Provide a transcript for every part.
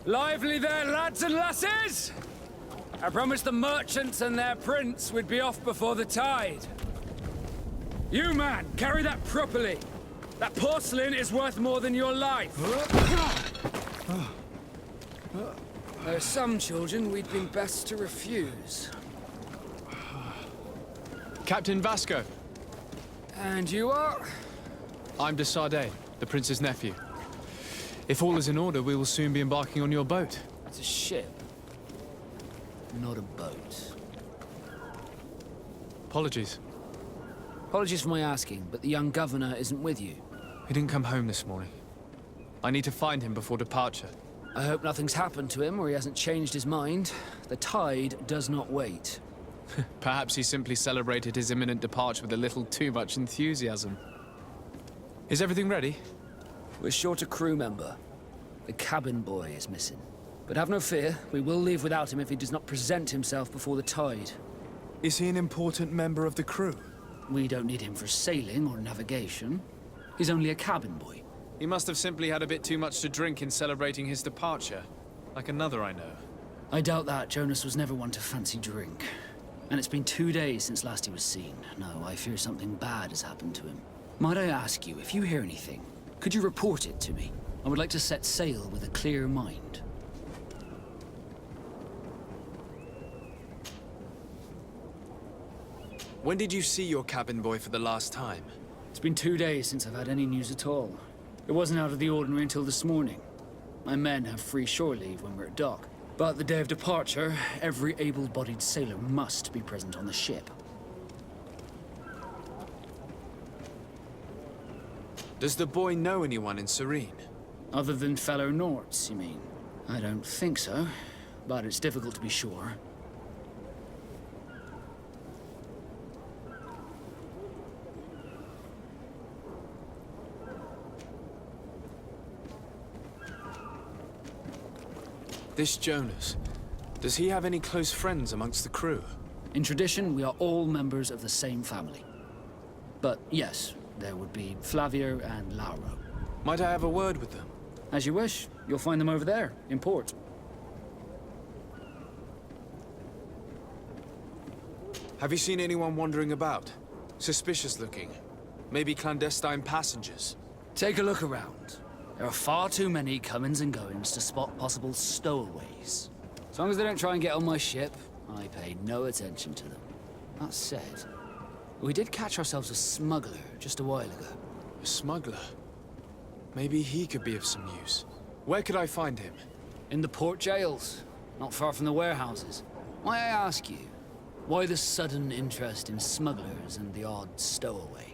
Lively there, lads and lasses! I promised the merchants and their prince we'd be off before the tide. You, man, carry that properly. That porcelain is worth more than your life. There are some children we'd been best to refuse. Captain Vasco. And you are? I'm de Sardet, the prince's nephew. If all is in order, we will soon be embarking on your boat. It's a ship, not a boat. Apologies. Apologies for my asking, but the young governor isn't with you. He didn't come home this morning. I need to find him before departure. I hope nothing's happened to him or he hasn't changed his mind. The tide does not wait. Perhaps he simply celebrated his imminent departure with a little too much enthusiasm. Is everything ready? We're short a crew member. The cabin boy is missing. But have no fear, we will leave without him if he does not present himself before the tide. Is he an important member of the crew? We don't need him for sailing or navigation. He's only a cabin boy. He must have simply had a bit too much to drink in celebrating his departure. Like another I know. I doubt that. Jonas was never one to fancy drink. And it's been 2 days since last he was seen. No, I fear something bad has happened to him. Might I ask you, if you hear anything, could you report it to me? I would like to set sail with a clear mind. When did you see your cabin boy for the last time? It's been 2 days since I've had any news at all. It wasn't out of the ordinary until this morning. My men have free shore leave when we're at dock. But the day of departure, every able-bodied sailor must be present on the ship. Does the boy know anyone in Serene? Other than fellow Norts, you mean? I don't think so, but it's difficult to be sure. This Jonas, does he have any close friends amongst the crew? In tradition, we are all members of the same family. But yes, there would be Flavio and Lauro. Might I have a word with them? As you wish. You'll find them over there, in port. Have you seen anyone wandering about? Suspicious looking. Maybe clandestine passengers? Take a look around. There are far too many comings and goings to spot possible stowaways. As long as they don't try and get on my ship, I pay no attention to them. That said, we did catch ourselves a smuggler just a while ago. A smuggler? Maybe he could be of some use. Where could I find him? In the port jails, not far from the warehouses. May I ask you, why the sudden interest in smugglers and the odd stowaway?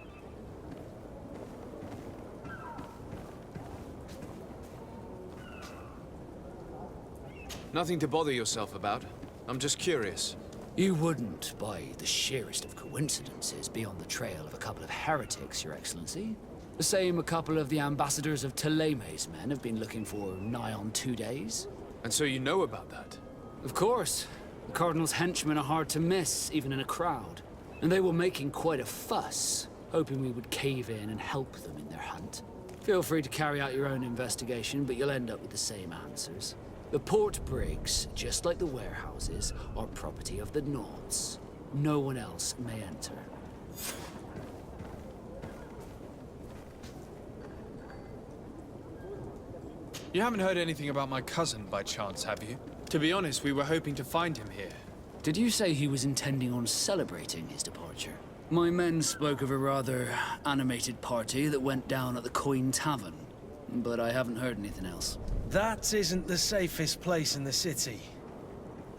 Nothing to bother yourself about. I'm just curious. You wouldn't, by the sheerest of coincidences, be on the trail of a couple of heretics, Your Excellency. The same a couple of the ambassadors of Ptolemy's men have been looking for nigh on 2 days. And so you know about that? Of course. The Cardinal's henchmen are hard to miss, even in a crowd. And they were making quite a fuss, hoping we would cave in and help them in their hunt. Feel free to carry out your own investigation, but you'll end up with the same answers. The port brigs, just like the warehouses, are property of the Norts. No one else may enter. You haven't heard anything about my cousin by chance, have you? To be honest, we were hoping to find him here. Did you say he was intending on celebrating his departure? My men spoke of a rather animated party that went down at the Coin Tavern, but I haven't heard anything else. That isn't the safest place in the city.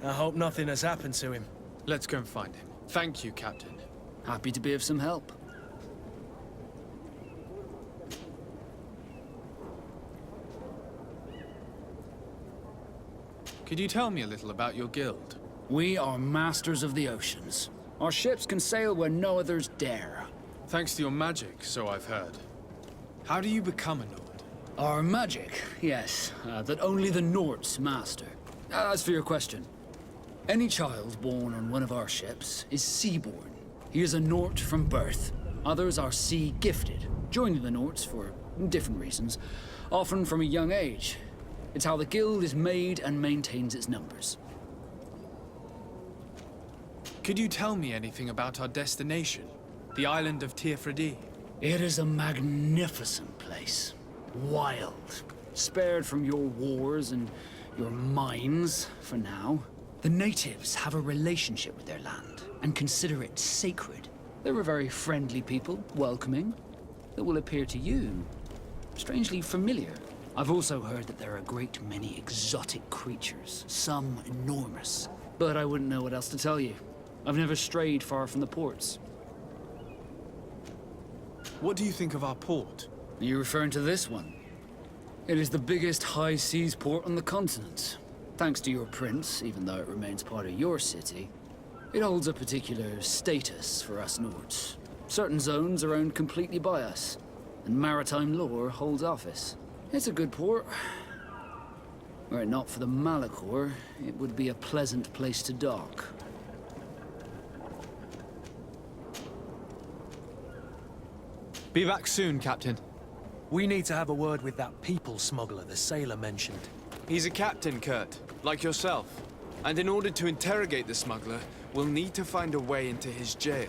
I hope nothing has happened to him. Let's go and find him. Thank you, Captain. Happy to be of some help. Could you tell me a little about your guild? We are masters of the oceans. Our ships can sail where no others dare. Thanks to your magic, so I've heard. How do you become a Nord? Our magic, yes, that only the Norts master. As for your question, any child born on one of our ships is seaborn. He is a Nort from birth. Others are sea-gifted, joining the Norts for different reasons, often from a young age. It's how the guild is made and maintains its numbers. Could you tell me anything about our destination? The island of Tirfredi? It is a magnificent place. Wild. Spared from your wars and your mines, for now. The natives have a relationship with their land and consider it sacred. They're a very friendly people, welcoming, that will appear to you strangely familiar. I've also heard that there are a great many exotic creatures, some enormous. But I wouldn't know what else to tell you. I've never strayed far from the ports. What do you think of our port? Are you referring to this one? It is the biggest high seas port on the continent. Thanks to your prince, even though it remains part of your city, it holds a particular status for us Nords. Certain zones are owned completely by us, and maritime law holds office. It's a good port. Were it not for the Malachor, it would be a pleasant place to dock. Be back soon, Captain. We need to have a word with that people smuggler the sailor mentioned. He's a captain, Kurt, like yourself. And in order to interrogate the smuggler, we'll need to find a way into his jail.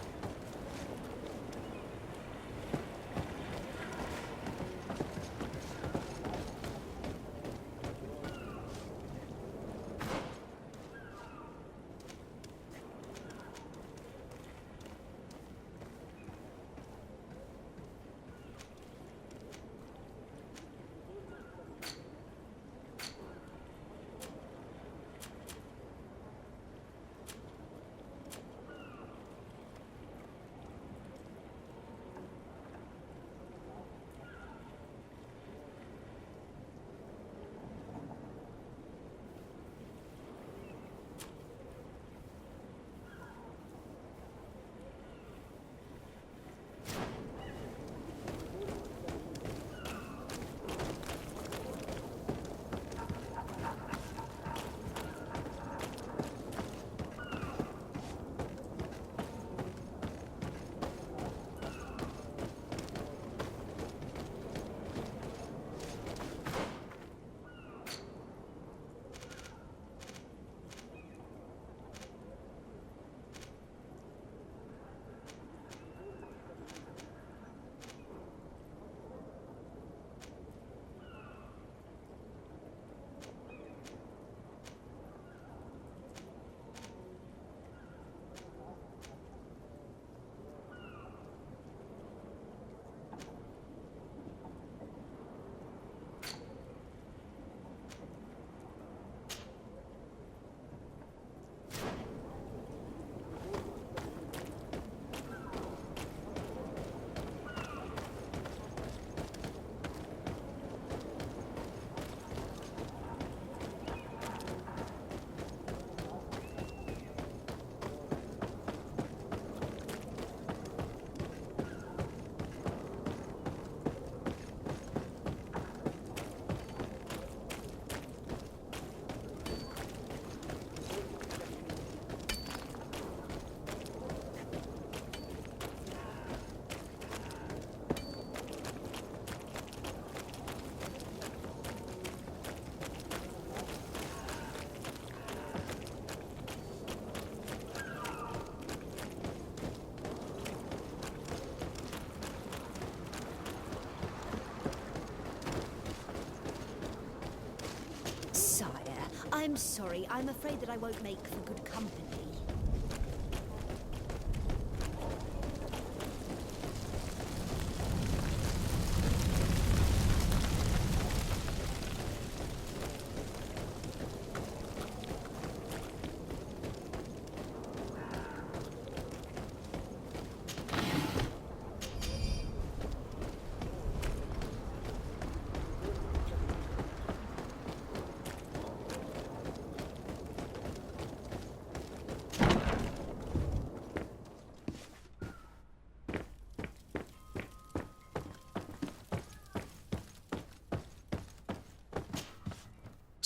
I'm sorry. I'm afraid that I won't make for good company.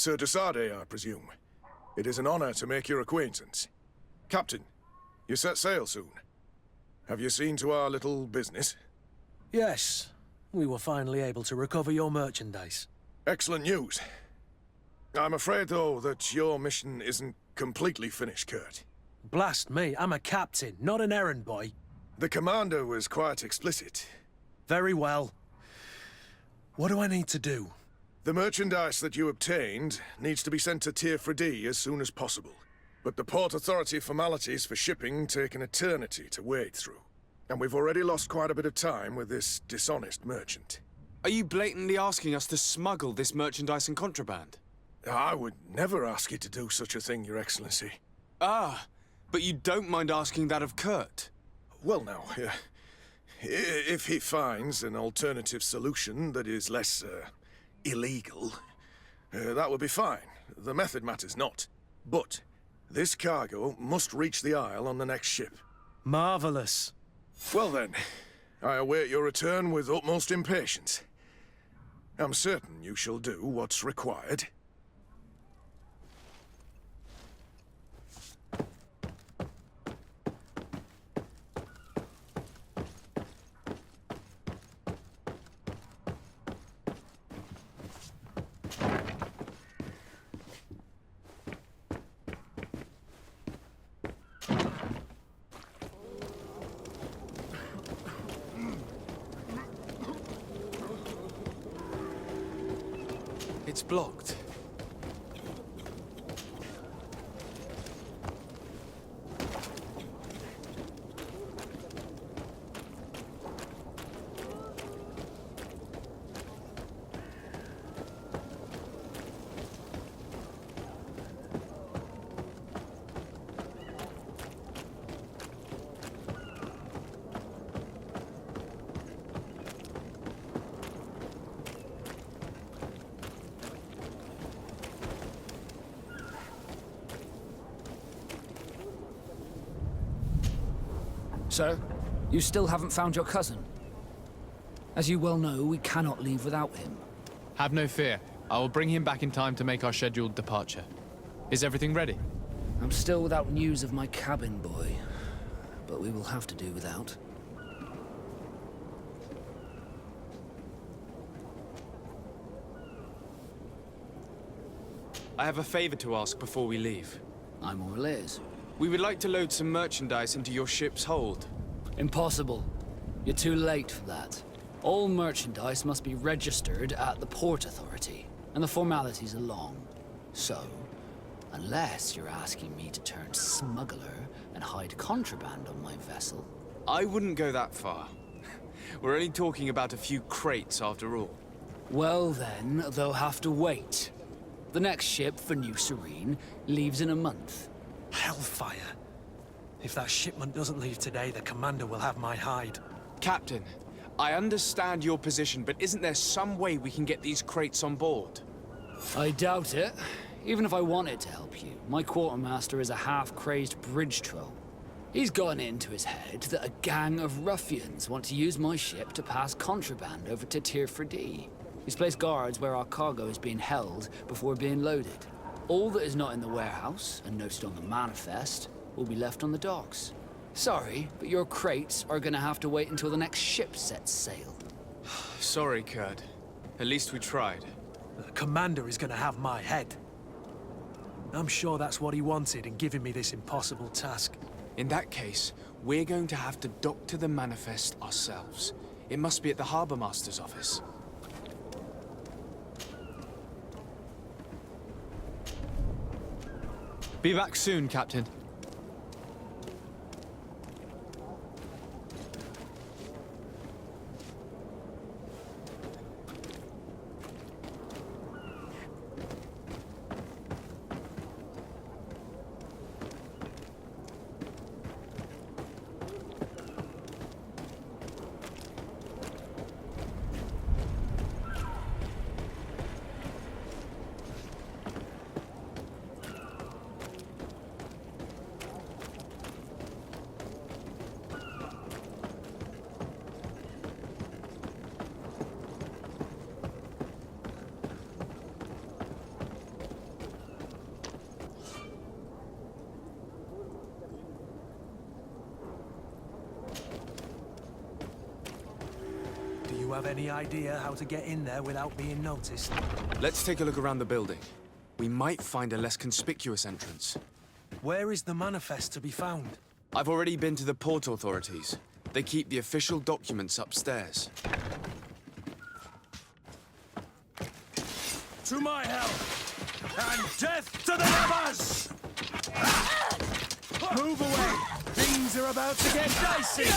Sir de Sardet, I presume. It is an honor to make your acquaintance. Captain, you set sail soon. Have you seen to our little business? Yes, we were finally able to recover your merchandise. Excellent news. I'm afraid, though, that your mission isn't completely finished, Kurt. Blast me, I'm a captain, not an errand boy. The commander was quite explicit. Very well. What do I need to do? The merchandise that you obtained needs to be sent to Tier 3D as soon as possible. But the Port Authority formalities for shipping take an eternity to wade through. And we've already lost quite a bit of time with this dishonest merchant. Are you blatantly asking us to smuggle this merchandise and contraband? I would never ask you to do such a thing, Your Excellency. Ah, but you don't mind asking that of Kurt? Well, now, if he finds an alternative solution that is less, illegal, that would be fine. The method matters not. But this cargo must reach the Isle on the next ship. Marvelous. Well then, I await your return with utmost impatience. I'm certain you shall do what's required. It's blocked. So, you still haven't found your cousin? As you well know, we cannot leave without him. Have no fear. I will bring him back in time to make our scheduled departure. Is everything ready? I'm still without news of my cabin boy, but we will have to do without. I have a favor to ask before we leave. I'm all ears. We would like to load some merchandise into your ship's hold. Impossible. You're too late for that. All merchandise must be registered at the Port Authority, and the formalities are long. So, unless you're asking me to turn smuggler and hide contraband on my vessel... I wouldn't go that far. We're only talking about a few crates after all. Well then, they'll have to wait. The next ship for New Serene leaves in a month. Hellfire. If that shipment doesn't leave today, the commander will have my hide. Captain, I understand your position, but isn't there some way we can get these crates on board? I doubt it. Even if I wanted to help you, my quartermaster is a half-crazed bridge troll. He's gotten it into his head that a gang of ruffians want to use my ship to pass contraband over to Tier 4D. He's placed guards where our cargo is being held before being loaded. All that is not in the warehouse, and noted on the manifest, will be left on the docks. Sorry, but your crates are gonna have to wait until the next ship sets sail. Sorry, Kurt. At least we tried. The commander is gonna have my head. I'm sure that's what he wanted in giving me this impossible task. In that case, we're going to have to dock to the manifest ourselves. It must be at the Harbour Master's office. Be back soon, Captain. Do you have any idea how to get in there without being noticed? Let's take a look around the building. we might find a less conspicuous entrance. Where is the manifest to be found? I've already been to the port authorities. They keep the official documents upstairs. To my help! And death to the lovers! Move away! Things are about to get dicey!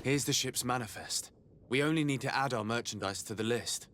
Here's the ship's manifest. We only need to add our merchandise to the list.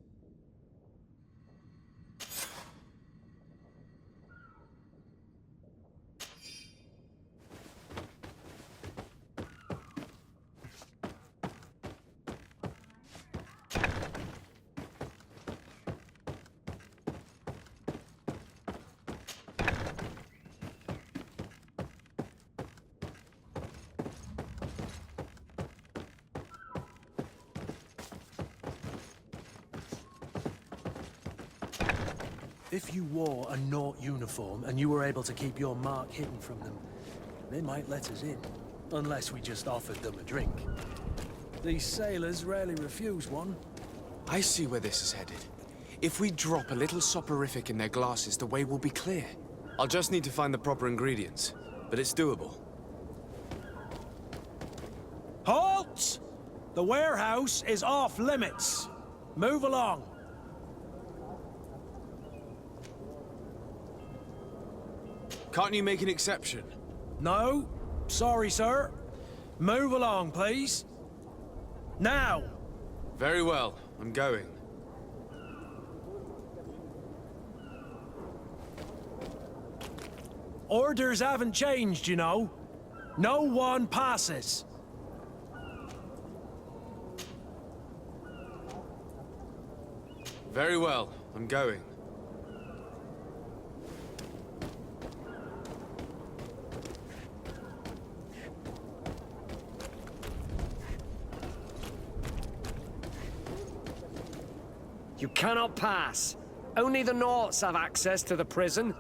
If you wore a Naut uniform and you were able to keep your mark hidden from them, they might let us in. Unless we just offered them a drink. These sailors rarely refuse one. I see where this is headed. If we drop a little soporific in their glasses, the way will be clear. I'll just need to find the proper ingredients, but it's doable. Halt! The warehouse is off limits. Move along. Can't you make an exception? No, sorry, sir. Move along, please. Now! Very well, I'm going. Orders haven't changed, you know. No one passes. Very well, I'm going. You cannot pass. Only the Nauts have access to the prison.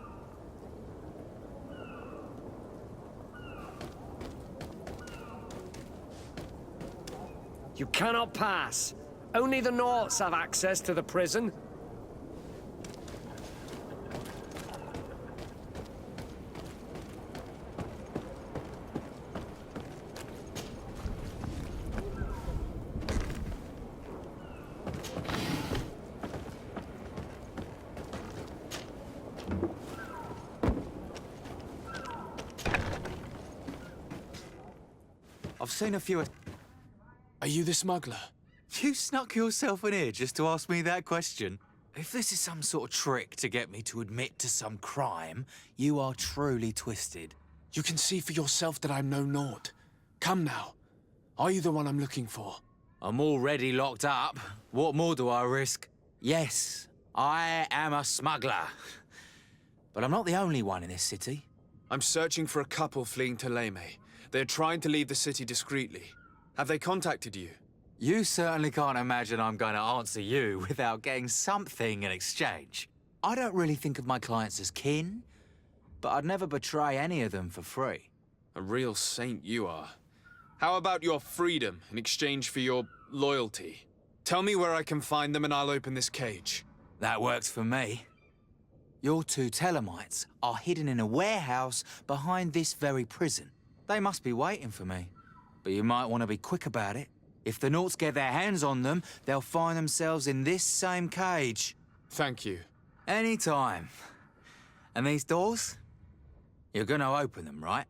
You cannot pass. Only the Norts have access to the prison. I've seen a few... Are you the smuggler? You snuck yourself in here just to ask me that question? If this is some sort of trick to get me to admit to some crime, you are truly twisted. You can see for yourself that I'm no Nord. Come now. Are you the one I'm looking for? I'm already locked up. What more do I risk? Yes, I am a smuggler. But I'm not the only one in this city. I'm searching for a couple fleeing to Leme. They're trying to leave the city discreetly. Have they contacted you? You certainly can't imagine I'm going to answer you without getting something in exchange. I don't really think of my clients as kin, but I'd never betray any of them for free. A real saint you are. How about your freedom in exchange for your loyalty? Tell me where I can find them and I'll open this cage. That works for me. Your two Telemites are hidden in a warehouse behind this very prison. They must be waiting for me, but you might want to be quick about it. If the Norts get their hands on them, they'll find themselves in this same cage. Thank you. Anytime. And these doors? You're gonna open them, right?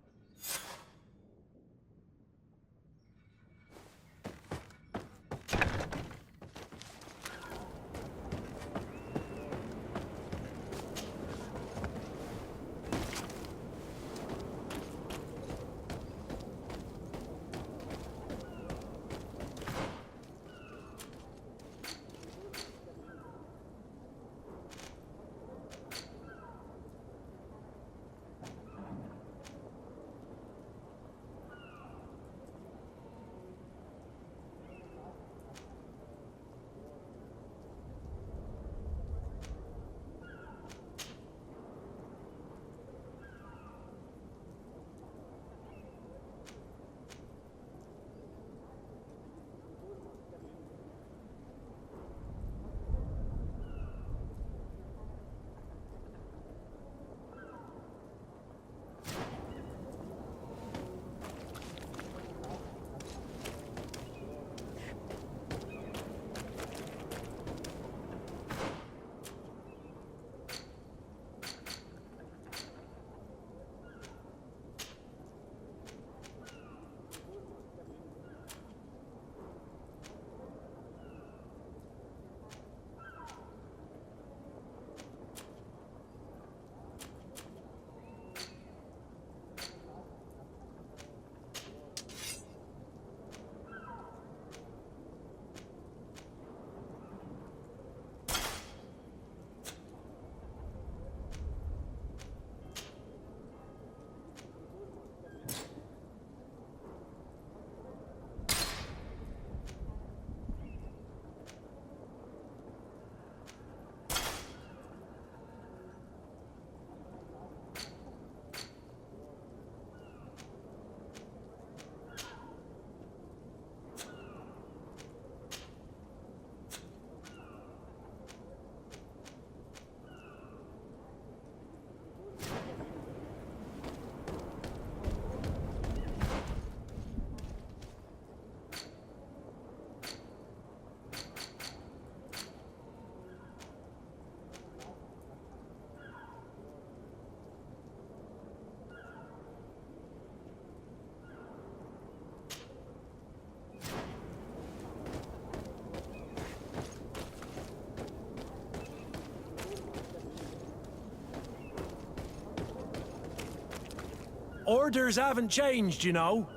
Orders haven't changed, you know.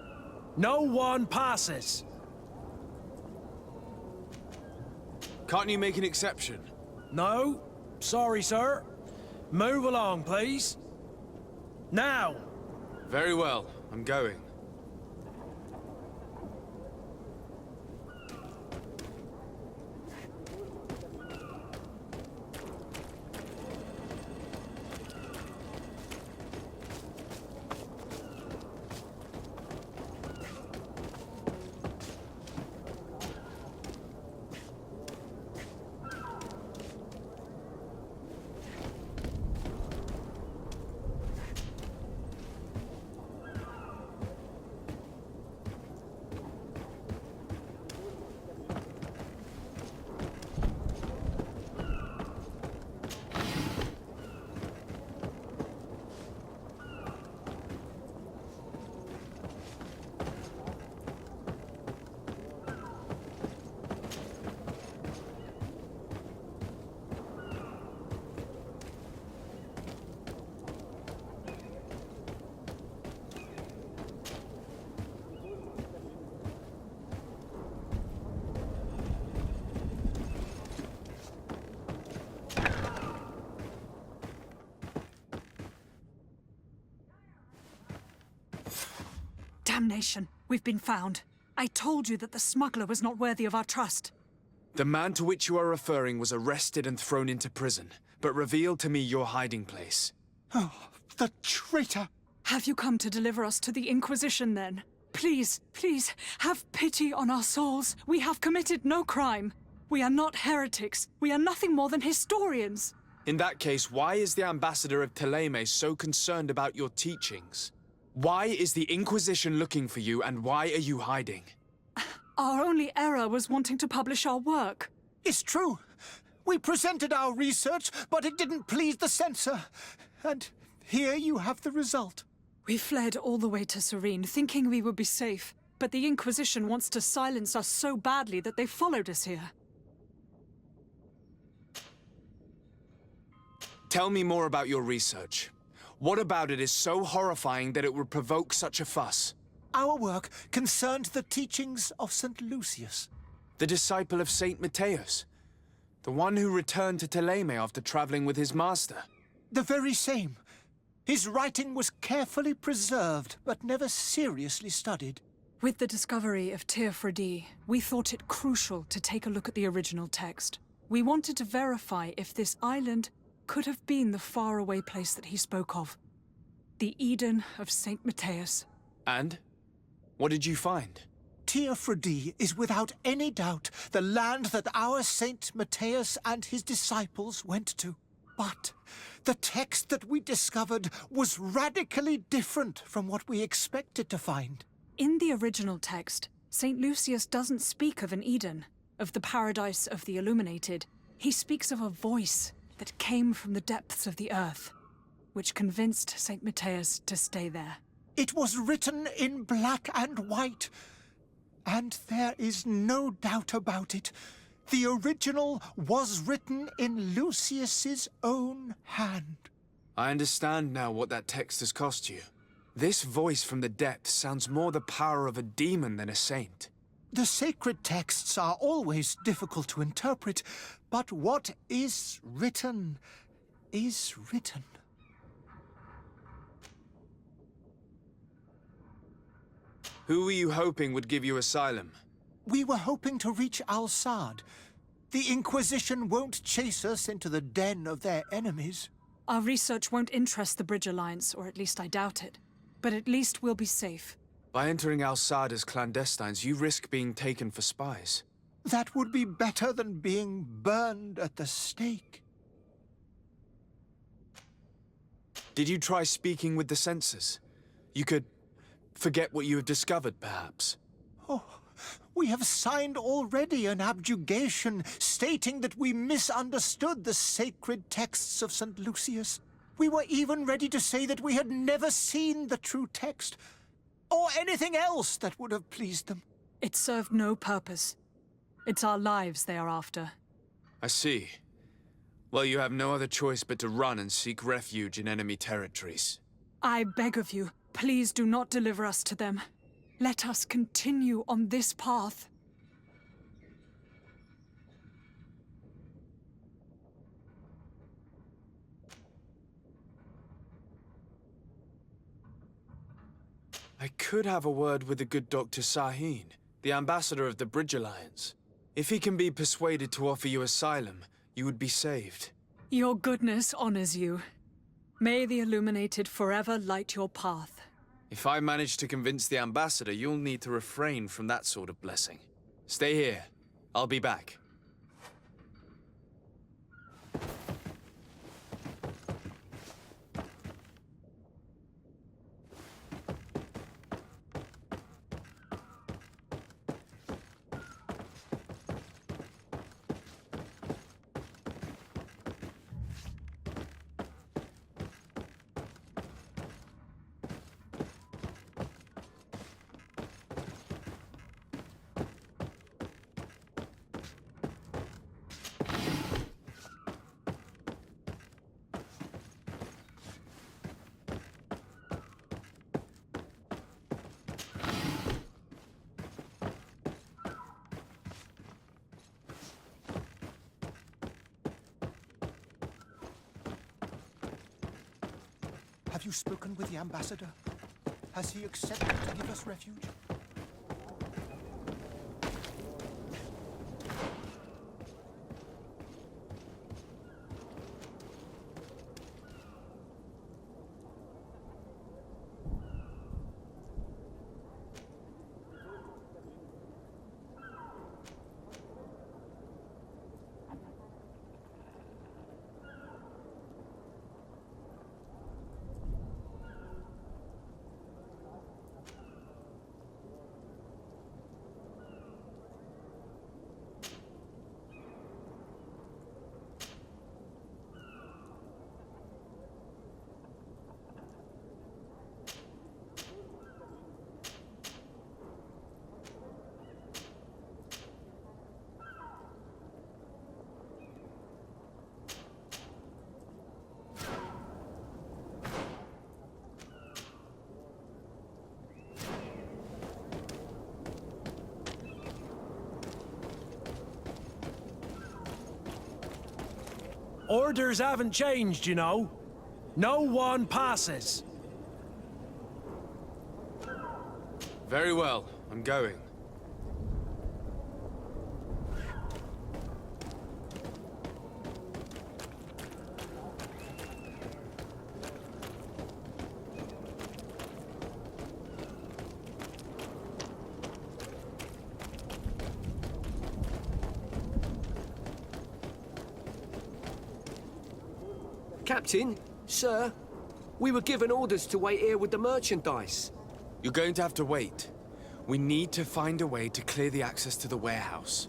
No one passes. Can't you make an exception? No, sorry, sir. Move along, please. Now! Very well, I'm going. Damnation. We've been found. I told you that the smuggler was not worthy of our trust. The man to which you are referring was arrested and thrown into prison, but revealed to me your hiding place. Oh, the traitor! Have you come to deliver us to the Inquisition, then? Please, please, have pity on our souls. We have committed no crime. We are not heretics. We are nothing more than historians. In that case, why is the ambassador of Thélème so concerned about your teachings? Why is the Inquisition looking for you, and why are you hiding? Our only error was wanting to publish our work. It's true. We presented our research, but it didn't please the censor. And here you have the result. We fled all the way to Serene, thinking we would be safe. But the Inquisition wants to silence us so badly that they followed us here. Tell me more about your research. What about it is so horrifying that it would provoke such a fuss? Our work concerned the teachings of St. Lucius. The disciple of Saint Matthias? The one who returned to Thélème after traveling with his master? The very same. His writing was carefully preserved, but never seriously studied. With the discovery of Teofredi, we thought it crucial to take a look at the original text. We wanted to verify if this island could have been the faraway place that he spoke of. The Eden of Saint Matthias. And? What did you find? Teofredi is without any doubt the land that our Saint Matthias and his disciples went to. But the text that we discovered was radically different from what we expected to find. In the original text, St. Lucius doesn't speak of an Eden, of the paradise of the illuminated. He speaks of a voice that came from the depths of the earth, which convinced St. Matthias to stay there. It was written in black and white, and there is no doubt about it. The original was written in Lucius's own hand. I understand now what that text has cost you. This voice from the depths sounds more the power of a demon than a saint. The sacred texts are always difficult to interpret, but what is written is written. Who were you hoping would give you asylum? We were hoping to reach Al-Sad. The Inquisition won't chase us into the den of their enemies. Our research won't interest the Bridge Alliance, or at least I doubt it. But at least we'll be safe. By entering Al-Sad as clandestines, you risk being taken for spies. That would be better than being burned at the stake. Did you try speaking with the censors? You could forget what you have discovered, perhaps. Oh, we have signed already an abjugation stating that we misunderstood the sacred texts of St. Lucius. We were even ready to say that we had never seen the true text, or anything else that would have pleased them. It served no purpose. It's our lives they are after. I see. Well, you have no other choice but to run and seek refuge in enemy territories. I beg of you, please do not deliver us to them. Let us continue on this path. I could have a word with the good Dr. Sahin, the ambassador of the Bridge Alliance. If he can be persuaded to offer you asylum, you would be saved. Your goodness honors you. May the Illuminated forever light your path. If I manage to convince the ambassador, you'll need to refrain from that sort of blessing. Stay here. I'll be back. Have you spoken with the ambassador? Has he accepted to give us refuge? Orders haven't changed, you know. No one passes. Very well, I'm going. Captain, sir, we were given orders to wait here with the merchandise. You're going to have to wait. We need to find a way to clear the access to the warehouse.